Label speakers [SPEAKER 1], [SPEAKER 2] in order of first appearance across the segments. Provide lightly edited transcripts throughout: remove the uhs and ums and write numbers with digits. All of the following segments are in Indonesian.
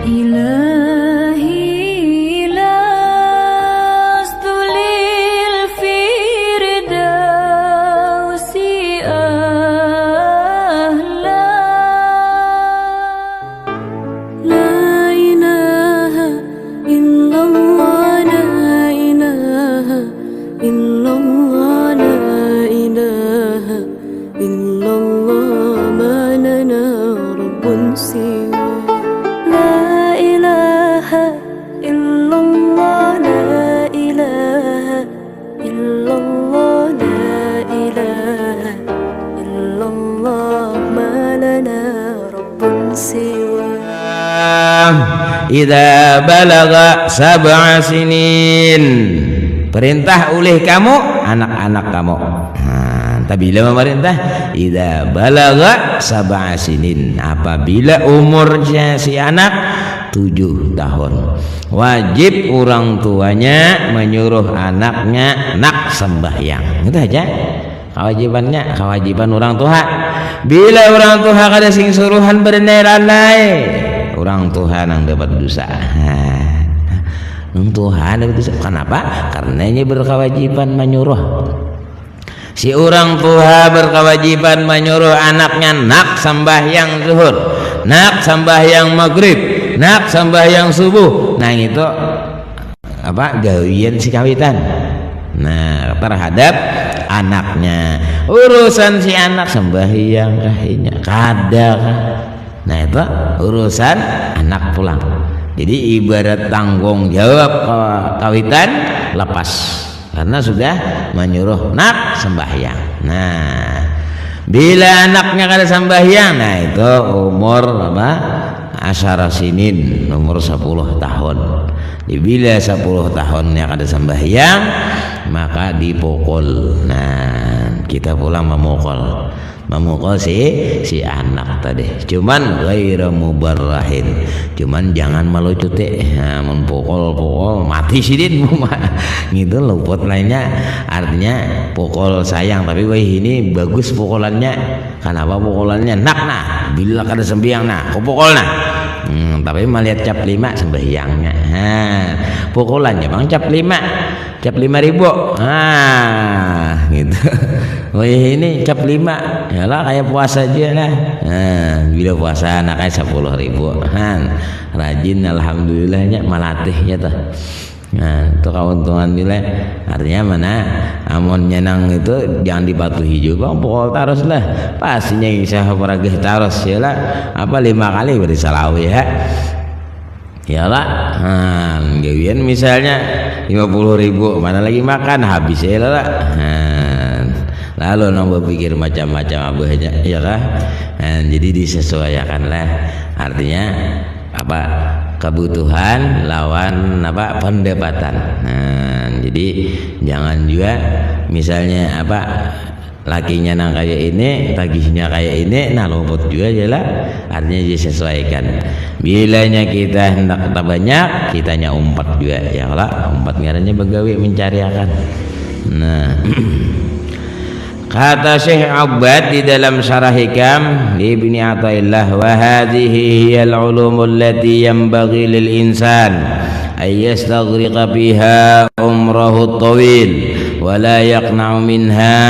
[SPEAKER 1] إلهي لست للفردوس أهلا لا إله إلا الله لا إله إلا الله لا إله إلا الله ما لنا رب سوى لا إله إلا الله لا إله إلا الله لا إله إلا الله ما لنا رب سوى
[SPEAKER 2] Idza balagha sab'a sinin, perintah oleh kamu anak-anak kamu. Bila memerintah idza balagha sab'a sinin, apabila umurnya si anak 7 tahun, wajib orang tuanya menyuruh anaknya nak sembahyang. Itu aja kewajibannya, kewajiban orang tua. Bila orang tua kada sing suruhan beneran lain, orang tua nang dapat dosa. Orang tua dapat dosa. Kenapa? Karena ini berkewajiban menyuruh. Si orang tua berkewajiban menyuruh anaknya nak sembahyang zuhur, nak sembahyang maghrib, nak sembahyang subuh. Nah itu apa? Gawian si kawitan. Nah terhadap anaknya. Urusan si anak sembahyang kahnya kada kah? Nah itu urusan anak pulang. Jadi ibarat tanggung jawab kawitan lepas karena sudah menyuruh nak sembahyang. Nah bila anaknya kada sembahyang, nah itu umur apa? Asyara sinin, umur 10 tahun. Jadi bila 10 tahunnya kada sembahyang, maka dipukul. Nah kita pulang memukul si anak tadi. Cuman ghairu mubarrahin, cuman jangan melucut pukul mati sidin gitu luput lainnya. Artinya pukul sayang, tapi ini bagus pukulannya. Kenapa pukulannya nak bila kada sembahyang kau pukul tapi melihat cap 5 sembahyangnya. Pukulannya bang cap 5 5.000 gitu. Ini cap 5 yalah kayak puasa aja lah. Bila puasa anaknya 10.000 rajin alhamdulillahnya malatihnya tuh. Nah itu keuntungan nilai. Artinya mana amun nyenang itu jangan dipatuhi juga, pokok terus lah pastinya bisa peragih terus yalah apa 5 kali beri salawi yalah. Gawian misalnya 50.000 mana lagi makan habis yalah. Lalu nambah pikir macam-macam abahnya ya kah. Jadi disesuaikanlah, artinya apa kebutuhan lawan apa pendapatan. Jadi jangan juga misalnya apa lakinya nang kayak ini, tagihnya kayak ini, nah luput juga jelah. Artinya disesuaikan. Bilanya kita hendak kita banyak, kitanya umpat juga ya lah. Umpat ngarannya begawi mencari akan. Nah kata Syekh Abbad di dalam syarah Hikam li Ibni Athaillah, wa hadhihi hiyal ulumul lati yanbaghi lil insan ay yastaghriqa fiha umrahu tawil wa la yaqna'u minha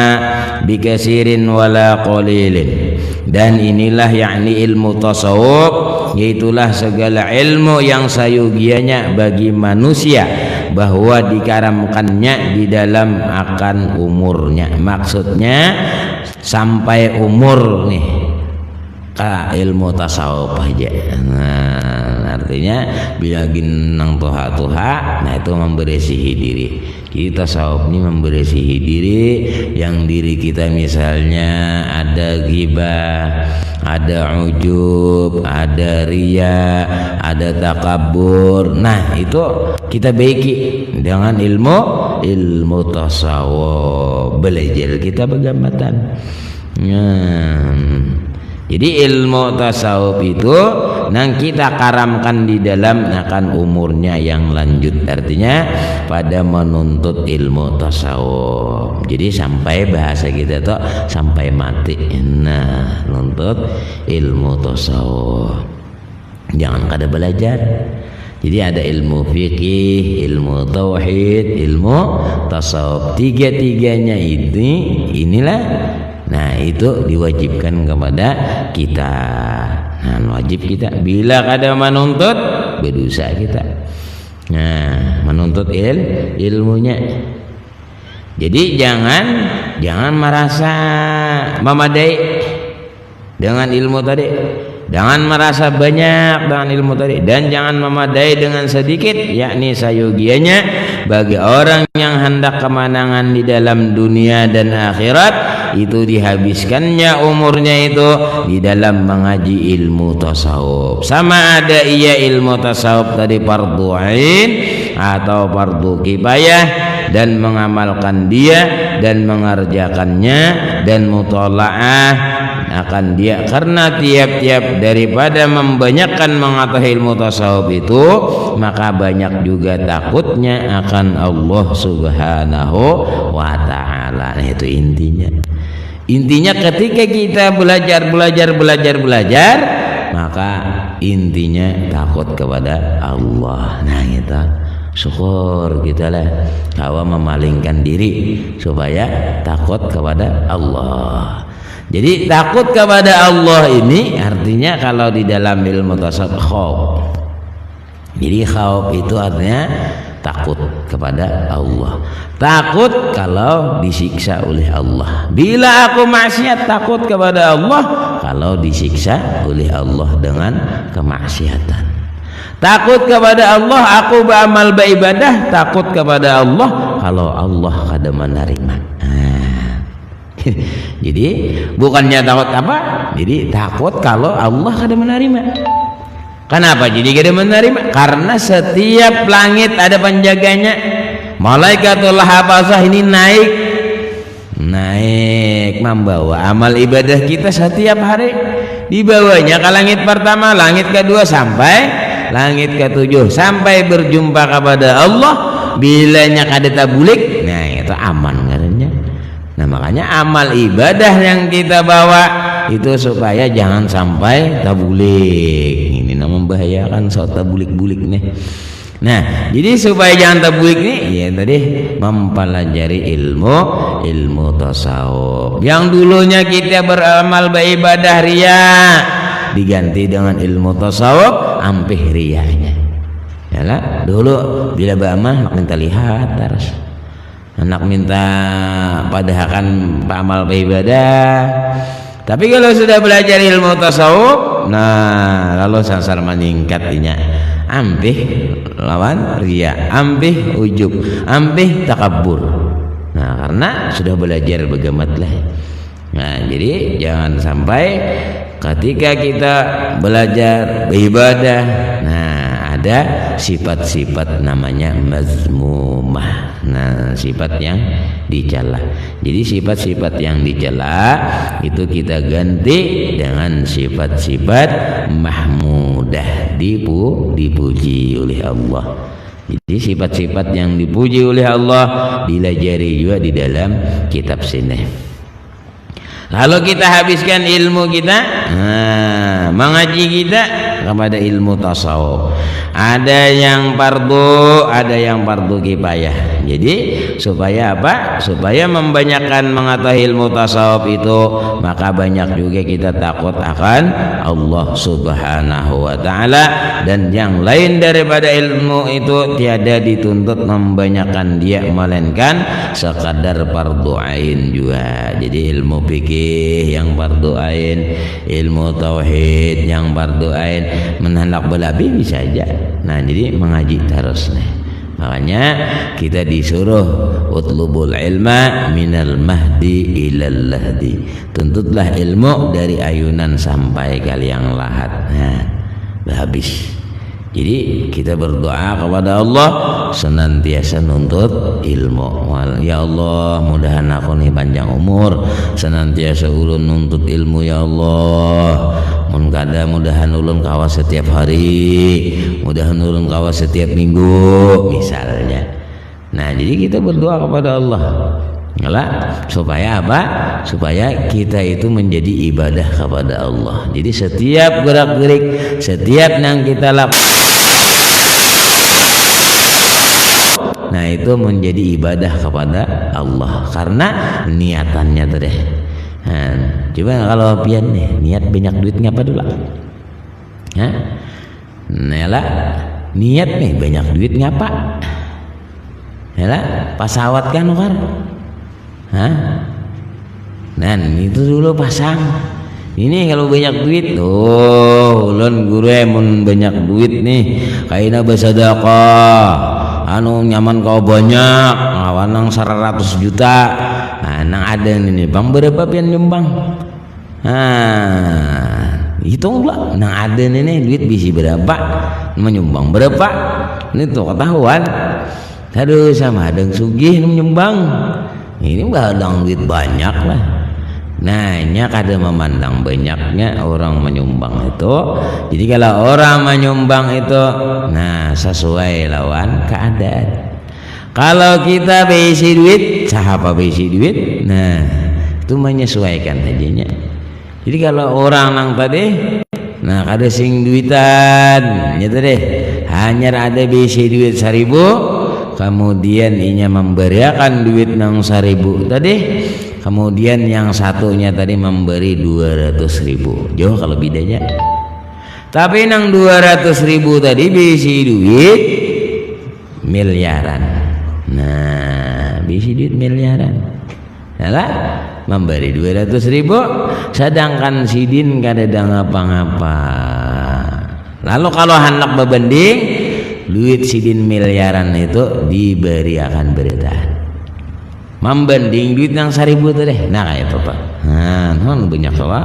[SPEAKER 2] bikasirin wala qalilin. Dan inilah yakni ilmu tasawuf, yaitulah segala ilmu yang sayugianya bagi manusia bahwa dikaramkannya di dalam akan umurnya. Maksudnya sampai umur nih ka ilmu tasawuf aja. Nah, artinya bila ginang tuha-tuha, nah itu memberesihi diri. Kita tasawuf ini memberesihi diri, yang diri kita misalnya ada ghibah, ada ujub, ada riya, ada takabur. Nah itu kita baiki dengan ilmu tasawuf, belajar kita bergambatan. Jadi ilmu tasawuf itu nang kita karamkan di dalam akan umurnya yang lanjut, artinya pada menuntut ilmu tasawuf. Jadi sampai bahasa kita tuh sampai mati, nah nuntut ilmu tasawuf. jangan kada belajar. Jadi ada ilmu fikih, ilmu tauhid, ilmu tasawuf. Tiga-tiganya inilah. Nah, itu diwajibkan kepada kita. Nah, wajib kita. Bila kada menuntut, berdosa kita. Nah, menuntut ilmunya. Jadi jangan merasa memadai dengan ilmu tadi. Jangan merasa banyak dengan ilmu tadi, dan jangan memadai dengan sedikit, yakni sayogianya bagi orang yang hendak kemenangan di dalam dunia dan akhirat, itu dihabiskannya umurnya itu di dalam mengaji ilmu tasawuf. Sama ada ia ilmu tasawuf tadi fardu ain atau fardu kifayah, dan mengamalkan dia dan mengerjakannya dan mutalaah akan dia, karena tiap-tiap daripada membanyakkan mengetahui ilmu tasawuf itu, maka banyak juga takutnya akan Allah Subhanahu wa ta'ala. Nah, itu intinya ketika kita belajar, maka intinya takut kepada Allah. Nah, kita syukur kita lah kawa memalingkan diri supaya takut kepada Allah. Jadi takut kepada Allah ini artinya kalau di dalam ilmu tasawuf khauf. Jadi khauf itu artinya takut kepada Allah. Takut kalau disiksa oleh Allah. Bila aku maksiat, takut kepada Allah kalau disiksa oleh Allah dengan kemaksiatan. Takut kepada Allah, aku beramal beribadah, takut kepada Allah kalau Allah kada menerima. Jadi bukannya takut apa? Jadi takut kalau Allah kada menerima. Kenapa jadi kada menerima? Karena setiap langit ada penjaganya. Malaikatul hafazah ini naik membawa amal ibadah kita setiap hari. Dibawanya ke langit pertama, langit kedua, sampai langit ketujuh, sampai berjumpa kepada Allah. Bilanya kada tabulik, nah itu aman katanya. Nah, makanya amal ibadah yang kita bawa itu supaya jangan sampai tabulik. Ini nama membahayakan soal tabulik-bulik nih. Nah, jadi supaya jangan tabulik nih, ya tadi mempelajari ilmu tasawuf. Yang dulunya kita beramal beribadah ria, diganti dengan ilmu tasawuf, ampih rianya. Yalah, dulu bila beramal makin terlihat terus. Anak minta padahakan amal ibadah. Tapi kalau sudah belajar ilmu tasawuf, nah lalu sasar meningkatnya. Ampih lawan ria, ampih ujub, ampih takabur. Nah, karena sudah belajar begamatlah. Nah, jadi jangan sampai ketika kita belajar beribadah, nah ada sifat-sifat namanya mazmumah. Nah, sifat yang dicela. Jadi sifat-sifat yang dicela itu kita ganti dengan sifat-sifat mahmudah, dipuji oleh Allah. Jadi sifat-sifat yang dipuji oleh Allah dilajari juga di dalam kitab sini. Lalu kita habiskan ilmu kita, mengaji kita kepada ilmu tasawuf. Ada yang fardu, ada yang fardu kifayah. Jadi supaya apa? Supaya membanyakkan mengetahui ilmu tasawuf itu, maka banyak juga kita takut akan Allah Subhanahu wa ta'ala. Dan yang lain daripada ilmu itu tiada dituntut membanyakkan dia, melainkan sekadar fardu ain juga. Jadi ilmu fikih yang fardu ain, ilmu tauhid yang fardu ain, menhendak berlebih bisa aja. Nah, jadi mengaji terus nih. Makanya kita disuruh utlubul ilma minal mahdi ilal lahdi. Tuntutlah ilmu dari ayunan sampai ke liang lahat. Nah, habis. Jadi kita berdoa kepada Allah senantiasa nuntut ilmu. Ya Allah, mudahan aku nih panjang umur, senantiasa ulun nuntut ilmu ya Allah. Mun kada mudahan ulun kawas setiap hari, mudahan ulun kawas setiap minggu misalnya. Nah, jadi kita berdoa kepada Allah. Yalah, supaya apa? Supaya kita itu menjadi ibadah kepada Allah. Jadi setiap gerak-gerik, setiap yang kita lakukan, nah itu menjadi ibadah kepada Allah karena niatannya tadi. Nah, coba kalau pian nih niat banyak duit ngapa dulu? Hah? Yalah, niat nih banyak duit ngapa? Yalah, pasawat kan ukar. Hah? Nah itu dulu pasang. Ini kalau banyak duit, ulun guru mun banyak duit nih, kaina bersedekah, anu nyaman kau banyak, ngawanang 100 juta. Nah, nang ada nih bang berapa pian nyumbang? Nah, hitung lah, nang ada nih duit bisi berapa, menyumbang berapa? Ini tuh ketahuan. Aduh sama ada sugih menyumbang. Ini badang duit banyak lah. Nah, nyak ada memandang banyaknya orang menyumbang itu. Jadi kalau orang menyumbang itu, nah sesuai lawan keadaan. Kalau kita berisi duit, siapa berisi duit? Nah, itu menyesuaikan aja. Jadi kalau orang nang tadi, nah ada sing duitan, gitu deh. Hanya ada berisi duit 1.000. Kemudian inya memberikan duit nang 1.000 tadi, kemudian yang satunya tadi memberi 200.000. Jauh kalau bedanya. Tapi nang 200.000 tadi bisi duit miliaran. Nah, bisi duit miliaran. Yalah, memberi 200.000, sedangkan sidin kada ada ngapa-ngapa. Lalu kalau hendak berbanding, duit sidin miliaran itu diberi akan bertahan. Membanding duit yang 1.000 itu deh. Nah kayak itu Pak. Nah, banyak soal.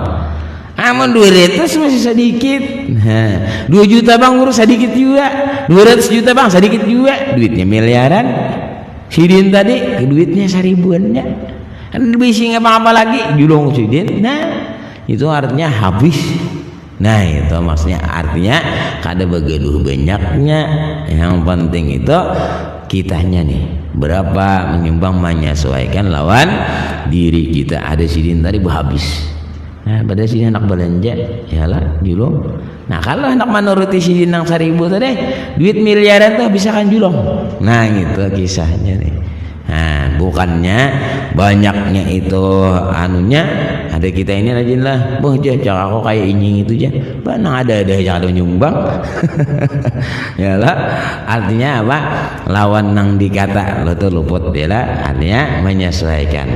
[SPEAKER 2] Amun 200 masih sedikit. Nah, 2 juta bang urus sedikit juga. 200 juta bang sedikit juga. Duitnya miliaran. Sidin tadi duitnya 1.000-annya. Kan bisa ngapa-ngapa lagi julung sidin. Nah, itu artinya habis. Nah itu maksudnya artinya kada begaduh banyaknya, yang penting itu kitanya nih berapa menyumbang menyesuaikan lawan diri kita. Ada sidin tadi habis. Nah pada sini anak belanja yalah julung. Nah kalau anak menuruti sidin yang 1.000 tadi duit miliaran tuh bisa kan julung. Nah gitu kisahnya nih. Nah bukannya banyaknya itu anunya, ada kita ini rajin lah, boh jangan aku kayak inying itu aja, banang ada yang ada nyumbang. Yalah, artinya apa? Lawan nang dikata lo tuh luput dia lah, artinya menyesuaikan,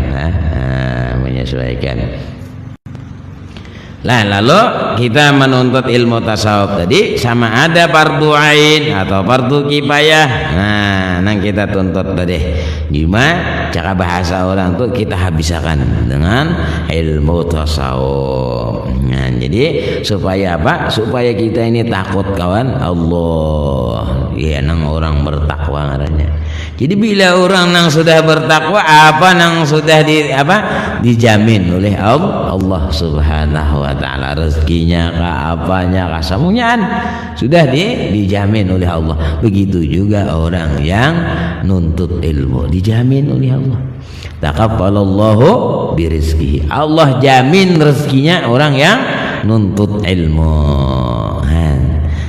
[SPEAKER 2] menyesuaikan. Lah lalu kita menuntut ilmu tasawuf tadi sama ada fardu ain atau fardu kifayah. Nah, nang kita tuntut tadi. Gimana cara bahasa orang tuh kita habiskan dengan ilmu tasawuf. Nah, jadi supaya apa? Supaya kita ini takut kawan Allah. Ya nang orang bertakwa ngarannya. Jadi bila orang nang sudah bertakwa apa nang sudah dijamin oleh Allah Subhanahu wa taala, rezekinya kah apanya kah semuanya sudah dijamin oleh Allah. Begitu juga orang yang nuntut ilmu dijamin oleh Allah. Taqabbalallahu birizqihi. Allah jamin rezekinya orang yang nuntut ilmu.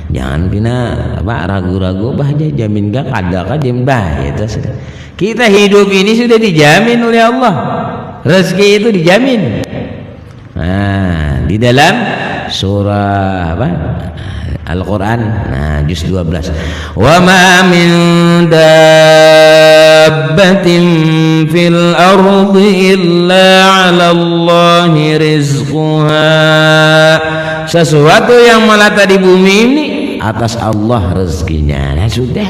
[SPEAKER 2] Jangan pina ragu-ragu bahaya jamin gak kada kajem bah itu sudah. Kita hidup ini sudah dijamin oleh Allah. Rezeki itu dijamin. Nah, di dalam surah Al-Qur'an, nah juz 12. Wa ma min dabbatin fil ardi illa 'ala Allahi rizquha. Sesuatu yang melata di bumi ini atas Allah rezekinya. Nah sudah.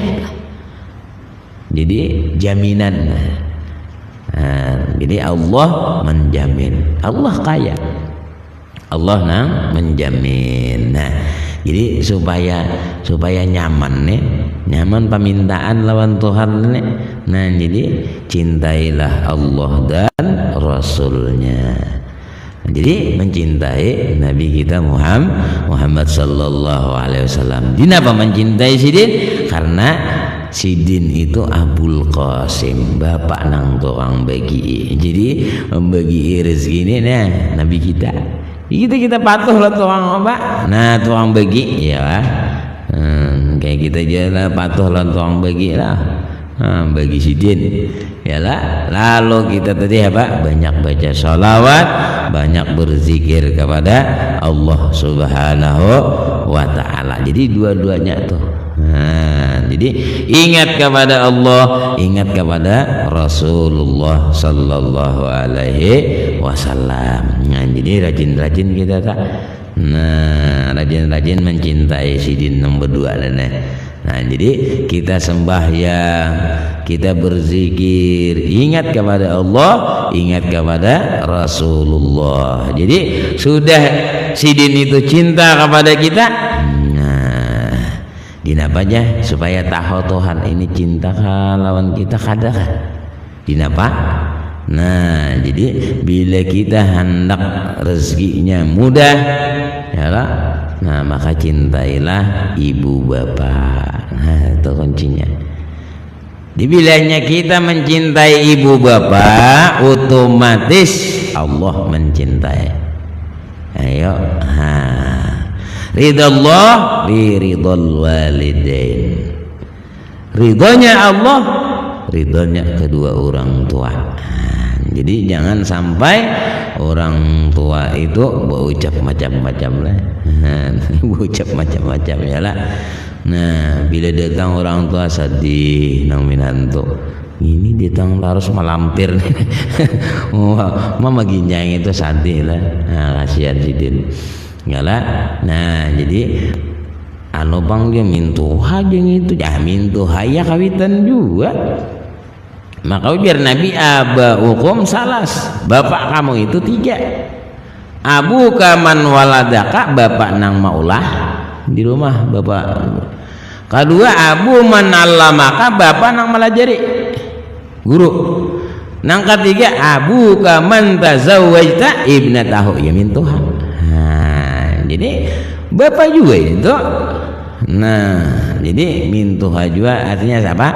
[SPEAKER 2] Jadi jaminan. Nah, jadi Allah menjamin. Allah kaya. Allah nang menjamin. Nah, jadi supaya nyaman nih, nyaman permintaan lawan Tuhan nih. Nah, jadi cintailah Allah dan Rasulnya. Jadi mencintai Nabi kita Muhammad sallallahu alaihi wasallam. Kenapa mencintai sidin? Karena Sidin itu Abul Qasim, bapak nang tukang bagi. Jadi membagi rezeki ini nah Nabi kita. Kita patuh lah tukang apa? Nah tukang bagi ya. Kayak kita aja patuh lah tukang bagi lah. Bagi Sidin ya lah. Lalu kita tadi apa? Banyak baca sholawat, banyak berzikir kepada Allah Subhanahu wa Ta'ala. Jadi dua-duanya tuh. Jadi ingat kepada Allah, ingat kepada Rasulullah Sallallahu Alaihi Wasallam. Nah, jadi rajin-rajin kita tak. Nah, rajin-rajin mencintai Sidin nomor 2 Nah, jadi kita sembahyang, kita berzikir, ingat kepada Allah, ingat kepada Rasulullah. Jadi sudah Sidin itu cinta kepada kita. Nah, dinapanya supaya tahu Tuhan ini cinta lawan kita kadang. Dinapa? Nah, jadi bila kita hendak rezekinya mudah, ya lah. Nah, maka cintailah ibu bapak. Nah, itu kuncinya. Dibilangnya kita mencintai ibu bapak, otomatis Allah mencintai. Ayo, ridallah bi ridal walidain. Ridhonya Allah, ridhonya kedua orang tua. Jadi jangan sampai orang tua itu berucap macam-macam lah. Berucap macam-macam ya lah. Nah, bila datang orang tua sedih nang minantu. Ini datang harus malampir nih. Mama ginjang itu sedih lah. Nah, kasihan Sidin. Ya lah. Nah, jadi anu bang dia mintuha jeung itu mintuha ya kawitan juga. Maka biar Nabi abaukum salas, bapak kamu itu 3. Abu kaman waladaka, bapak nang maulah di rumah bapak. Kedua abu man allamaka, bapak nang melajari guru. Nang ketiga abu kaman tazawwajta ibnatahu, ya min Tuhan. Nah, jadi bapak juga itu. Nah, jadi mintuha juga artinya siapa?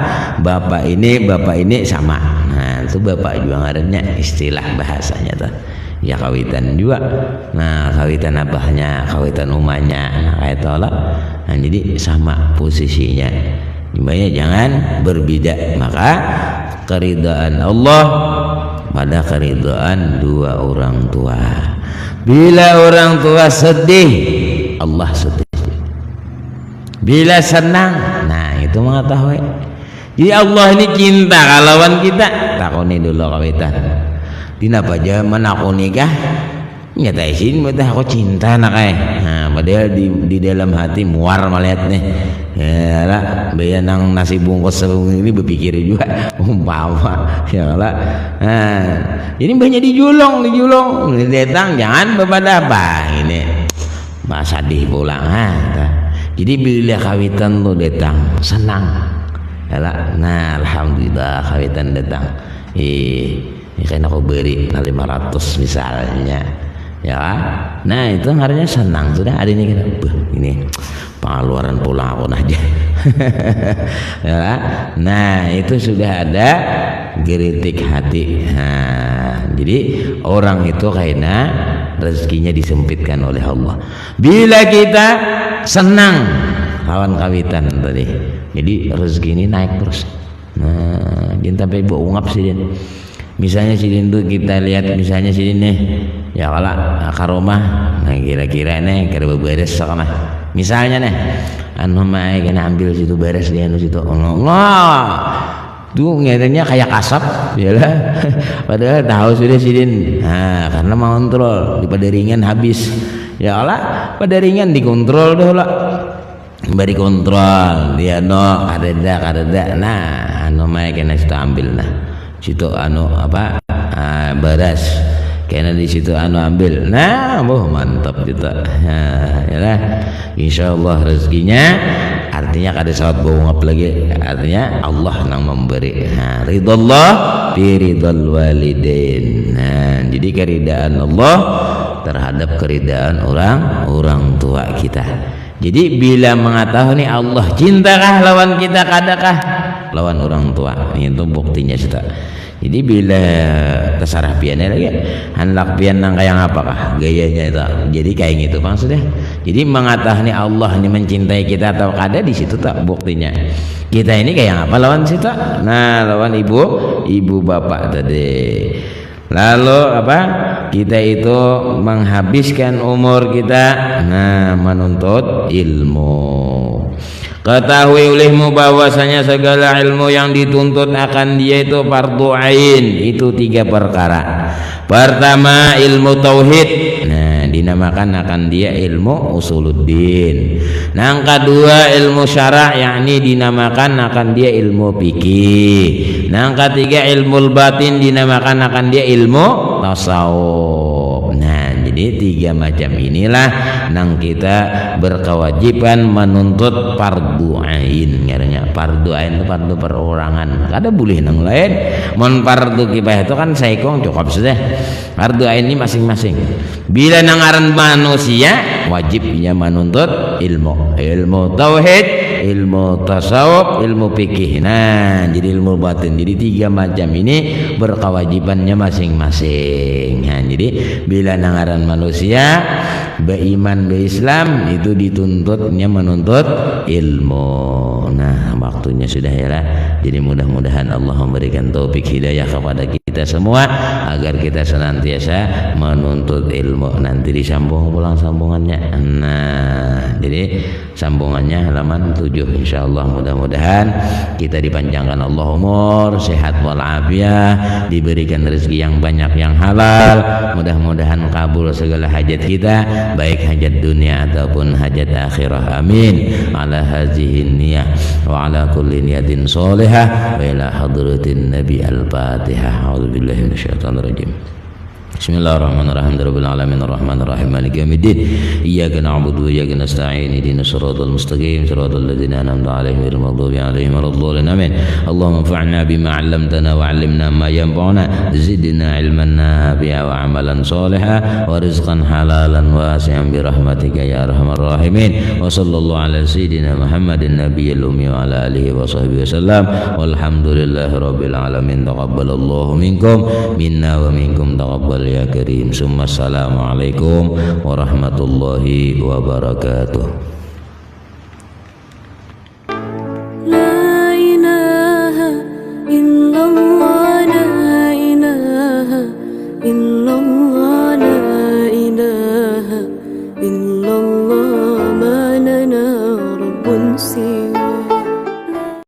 [SPEAKER 2] Bapak ini sama. Nah, itu bapak juga ngarannya istilah bahasanya tuh. Ya kawitan juga. Nah, kawitan abahnya, kawitan umahnya, nah, kayak tolak. Nah, jadi sama posisinya. Gimana jangan berbeda. Maka keridhaan Allah pada keridhaan dua orang tua. Bila orang tua sedih, Allah sedih. Bila senang, nah itu mengetahui. Jadi Allah ini cinta kalawan kita. Takoni dulu kawitan. Dinapa aja aku nikah? Nyata isin, mata aku cinta nak Nah, padahal di dalam hati muar melihat nih. Ya lah, bayan nang nasi bungkus ini berpikir juga umpama. Ya lah. Nah, ini banyak dijulung. Datang jangan bepada apa ini. Masa sedih pulang Jadi bila kawitan lu datang senang, yalah. Nah, alhamdulillah kawitan datang. Ini kan aku beri 500 misalnya, ya. Nah itu harinya senang sudah. Ada ini kita, ini pengeluaran pulang aku aja. Ya. Nah itu sudah ada geritik hati. Nah, jadi orang itu kayaknya rezekinya disempitkan oleh Allah. Bila kita senang lawan kawitan tadi, jadi rezeki ini naik terus. Nah, jangan sampai ungap sih. Misalnya Sidin tuh kita lihat misalnya Sidin nih, ya kalau karomah, nah kira-kira nih kira beres sama. Misalnya nih, anu mai kena ambil situ beres dia anu situ, tuh ngeliatnya kayak kasap, ya lah. Padahal tahu sudah Sidin, nah karena mau kontrol, di ringan habis. Ya Allah, pada ringan dikontrol dulu lah, beri kontrol dia no ada. Nah anu mai kena kita ambil nah situ anu apa beras kena di situ anu ambil. Nah mantap kita. Nah, ya lah, insyaallah rezekinya artinya kada saat bongap lagi, artinya Allah yang memberi. Nah, ridallah bi ridal walidain. Nah, jadi keridaan Allah terhadap keridaan orang tua kita. Jadi bila mengetahui Allah cintakah lawan kita kadakah lawan orang tua. Itu buktinya sudah. Jadi bila terserah piannya lagi, hendak pian nang kayak apakah gayanya itu. Jadi kayak gitu maksudnya. Jadi mengatakan Allah ini mencintai kita atau kada di situ tak buktinya. Kita ini kayak apa lawan situ? Nah, lawan ibu bapak tadi. Lalu apa? Kita itu menghabiskan umur kita menuntut ilmu. Ketahui olehmu bahwasanya segala ilmu yang dituntut akan dia itu fardu ain. Itu 3 perkara. Pertama ilmu tauhid. Nah, dinamakan akan dia ilmu usuluddin. Yang kedua ilmu syara' yakni dinamakan akan dia ilmu fikih. Yang ketiga ilmu batin dinamakan akan dia ilmu tasawuf. Nah, jadi 3 macam inilah nang kita berkewajiban menuntut fardu ain. Ngaranya fardu ain itu fardu perorangan. Kada boleh nang lain. Mon fardu kifayah itu kan saikong cukup sudah. Fardu ain ini masing-masing. Bila nang aran manusia wajibnya menuntut ilmu tauhid, ilmu tasawuf, ilmu fikih. Nah, jadi ilmu batin. Jadi 3 macam ini berkewajibannya masing-masing. Nah, jadi bila nangaran manusia beriman berislam itu dituntutnya menuntut ilmu. Nah, waktunya sudah ya lah. Jadi mudah-mudahan Allah memberikan taufik hidayah kepada kita semua agar kita senantiasa menuntut ilmu. Nanti disambung pulang sambungannya. Nah, jadi sambungannya halaman 7 insyaallah. Mudah-mudahan kita dipanjangkan Allah umur, sehat walafiat, diberikan rezeki yang banyak yang halal. Mudah-mudahan kabul segala hajat kita, baik hajat dunia ataupun hajat akhirah. Amin. Ala hazihi niyah wa ala kulli niyatin sholihah wa ila hadratin nabi al-fatihah. A'udzubillahi minasyaitonir rajim. Bismillahirrahmanirrahim. Rabbil alamin arrahmanir rahim maliki yaumiddin. Iyyaka na'budu wa iyyaka nasta'in. Ihdinas siratal mustaqim siratal ladzina an'amta 'alaihim ghairil maghdubi 'alaihim waladdallin. Amin. Allahumma anfa'na bima 'allamtana wa 'allimna ma yanfa'una. Zidna 'ilman nafi'a wa 'amalan shalihan wa rizqan halalan wasi'an bi rahmatika ya arhamar rahimin. Wa sallallahu ala sayyidina Muhammadin nabiyil ummi wa ala alihi wa sahbihi wasallam. Walhamdulillahi rabbil alamin. Taqabbalallahu minkum minna wa minkum taqabbal ya karim. Assalamualaikum warahmatullahi wabarakatuh.